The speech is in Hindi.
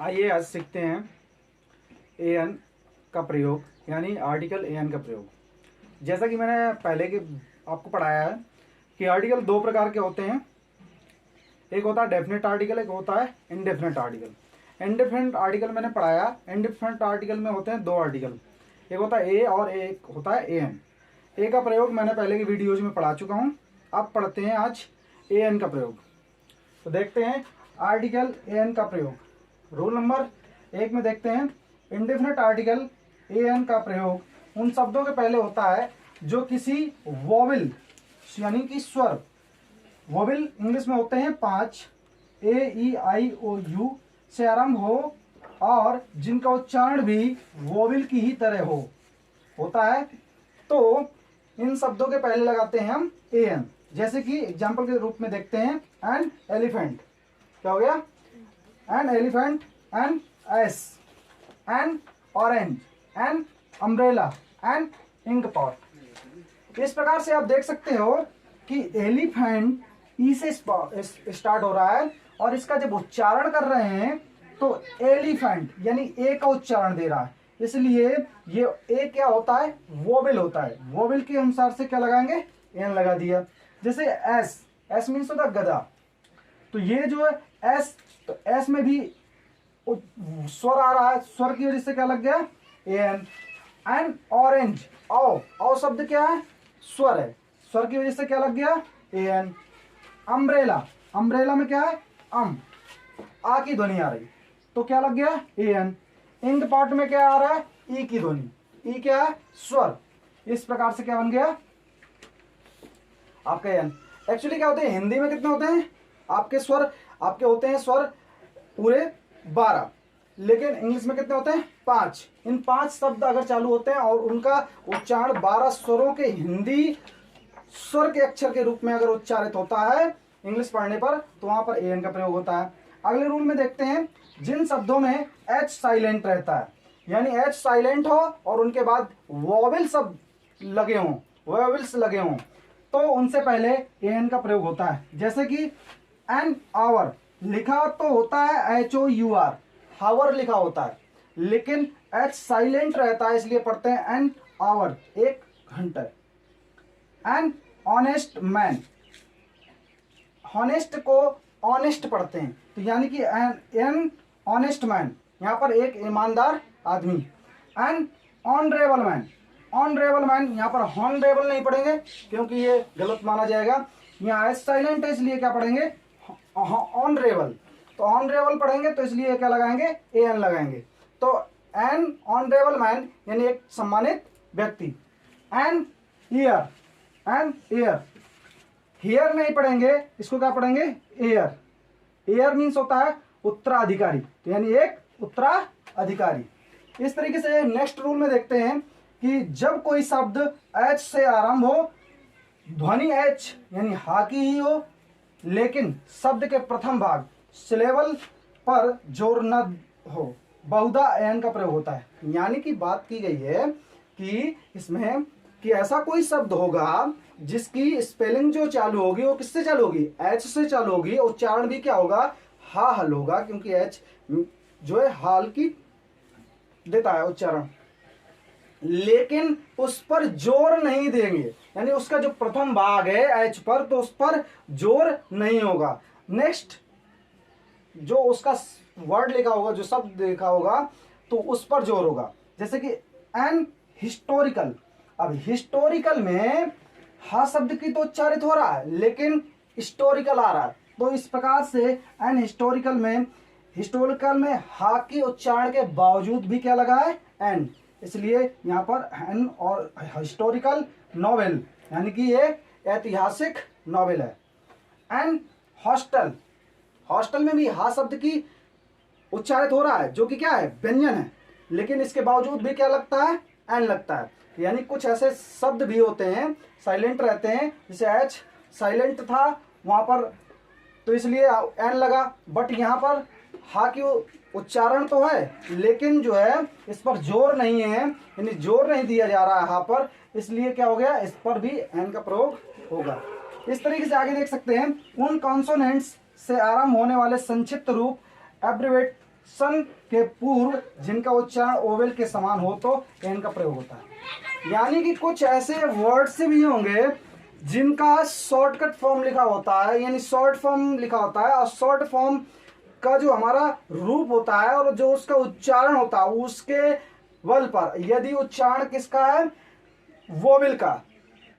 आइए आज सीखते हैं एन का प्रयोग, यानी आर्टिकल एन का प्रयोग। जैसा कि मैंने पहले के आपको पढ़ाया है कि आर्टिकल दो प्रकार के होते हैं। एक होता है डेफिनेट आर्टिकल, एक होता है इनडेफिनेट आर्टिकल। इनडेफिनेट आर्टिकल मैंने पढ़ाया, इनडेफिनेट आर्टिकल में होते हैं दो आर्टिकल, एक होता है ए और एक होता है एन। ए का प्रयोग मैंने पहले की वीडियोज में पढ़ा चुका हूँ। अब पढ़ते हैं आज ए एन का प्रयोग। तो देखते हैं आर्टिकल ए एन का प्रयोग। रूल नंबर 1 में देखते हैं इंडेफिनेट आर्टिकल ए एन का प्रयोग उन शब्दों के पहले होता है जो किसी वोवेल यानी कि स्वर, वोवेल इंग्लिश में होते हैं 5 AEIOU से आरंभ हो और जिनका उच्चारण भी वोवेल की ही तरह होता है, तो इन शब्दों के पहले लगाते हैं हम ए एन। जैसे कि एग्जाम्पल के रूप में देखते हैं एन एलिफेंट, क्या हो गया? An elephant, an S, an orange, an umbrella, an ink pot. इस प्रकार से आप देख सकते हो कि एलिफेंट ई से स्टार्ट हो रहा है और इसका जब उच्चारण कर रहे हैं तो एलिफेंट यानी ए का उच्चारण दे रहा है, इसलिए ये ए क्या होता है? वोवेल होता है। वोवेल के अनुसार से क्या लगाएंगे? एन लगा दिया। जैसे एस, एस मीन्स होता है गधा, तो ये जो है एस, तो एस में भी स्वर आ रहा है, स्वर की वजह से क्या लग गया? एन। एन ऑरेंज, औ शब्द क्या है? स्वर है, स्वर की वजह से क्या लग गया? एन। अम्ब्रेला, अम्ब्रेला में क्या है? आ की ध्वनि आ रही, तो क्या लग गया? एन। इंक पार्ट में क्या आ रहा है? ई की ध्वनि, ई क्या है? स्वर। इस प्रकार से क्या बन गया आपका एन। एक्चुअली क्या होते हैं हिंदी में कितने होते हैं आपके स्वर? आपके होते हैं स्वर पूरे 12, लेकिन इंग्लिश में कितने होते हैं? 5। इन 5 शब्द अगर चालू होते हैं और उनका उच्चारण 12 स्वरों के हिंदी स्वर के अक्षर के रूप में अगर उच्चारित होता है इंग्लिश पढ़ने पर, तो वहां पर एन का प्रयोग होता है। अगले रूल में देखते हैं जिन शब्दों में एच साइलेंट रहता है, यानी एच साइलेंट हो और उनके बाद वोवेल शब्द लगे हों, वोवेल्स लगे हों, तो उनसे पहले एन का प्रयोग होता है। जैसे कि एन आवर लिखा तो होता है HOUR, हावर लिखा होता है, लेकिन एच साइलेंट रहता है इसलिए पढ़ते हैं एन आवर, 1 घंटा। एन ऑनेस्ट मैन, हॉनेस्ट को ऑनेस्ट पढ़ते हैं, तो यानी कि एन ऑनेस्ट मैन, यहाँ पर एक ईमानदार आदमी। N honourable man, honourable man, यहाँ पर हॉनरेबल नहीं पढ़ेंगे क्योंकि ये गलत माना जाएगा। यहाँ एस साइलेंट है इसलिए क्या पढ़ेंगे? ऑनरेबल। तो ऑनरेबल पढ़ेंगे तो इसलिए क्या लगाएंगे? ए एन लगाएंगे। तो एन ऑनरेबल मैन यानी एक सम्मानित व्यक्ति। An ear, an ear, here नहीं पढ़ेंगे, इसको क्या पढ़ेंगे? एयर। एयर मीन्स होता है उत्तराधिकारी, तो यानी एक उत्तराधिकारी। इस तरीके से नेक्स्ट रूल में देखते हैं कि जब कोई शब्द एच से आरंभ हो, ध्वनि एच यानी हा की ही हो, लेकिन शब्द के प्रथम भाग सिलेबल पर जोर न हो, बहुधा एन का प्रयोग होता है। यानी कि बात की गई है कि इसमें कि ऐसा कोई शब्द होगा जिसकी स्पेलिंग जो चालू होगी वो किससे चालू होगी? एच से चालू होगी। उच्चारण भी क्या होगा? हा हल होगा, क्योंकि एच जो है हाल की देता है उच्चारण, लेकिन उस पर जोर नहीं देंगे, यानी उसका जो प्रथम भाग है एच पर, तो उस पर जोर नहीं होगा। नेक्स्ट जो उसका वर्ड लिखा होगा, जो शब्द लिखा होगा, तो उस पर जोर होगा। जैसे कि एन हिस्टोरिकल, अब हिस्टोरिकल में हा शब्द की तो उच्चारित हो रहा है लेकिन हिस्टोरिकल आ रहा है, तो इस प्रकार से एन हिस्टोरिकल में हा की उच्चारण के बावजूद भी क्या लगा है? एन, इसलिए यहाँ पर एन। और हिस्टोरिकल नॉवेल यानी कि ये ऐतिहासिक नॉवेल है। एन हॉस्टल, हॉस्टल में भी हा शब्द की उच्चारित हो रहा है जो कि क्या है? व्यंजन है, लेकिन इसके बावजूद भी क्या लगता है? एन लगता है। यानी कुछ ऐसे शब्द भी होते हैं साइलेंट रहते हैं, जैसे एच साइलेंट था वहां पर तो इसलिए एन लगा, बट यहाँ पर हा की उच्चारण तो है लेकिन जो है इस पर जोर नहीं है, यानी जोर नहीं दिया जा रहा है हा पर, इसलिए क्या हो गया? इस पर भी एन का प्रयोग होगा। इस तरीके से आगे देख सकते हैं उन कॉन्सोनेंट्स से आरंभ होने वाले संक्षिप्त रूप एब्रिवेट सन के पूर्व जिनका उच्चारण ओवेल के समान हो तो एन का प्रयोग होता है। यानी कि कुछ ऐसे वर्ड्स भी होंगे जिनका शॉर्टकट फॉर्म लिखा होता है, यानी शॉर्ट फॉर्म लिखा होता है, और शॉर्ट फॉर्म का जो हमारा रूप होता है और जो उसका उच्चारण होता है उसके बल पर, यदि उच्चारण किसका है, वोवेल का,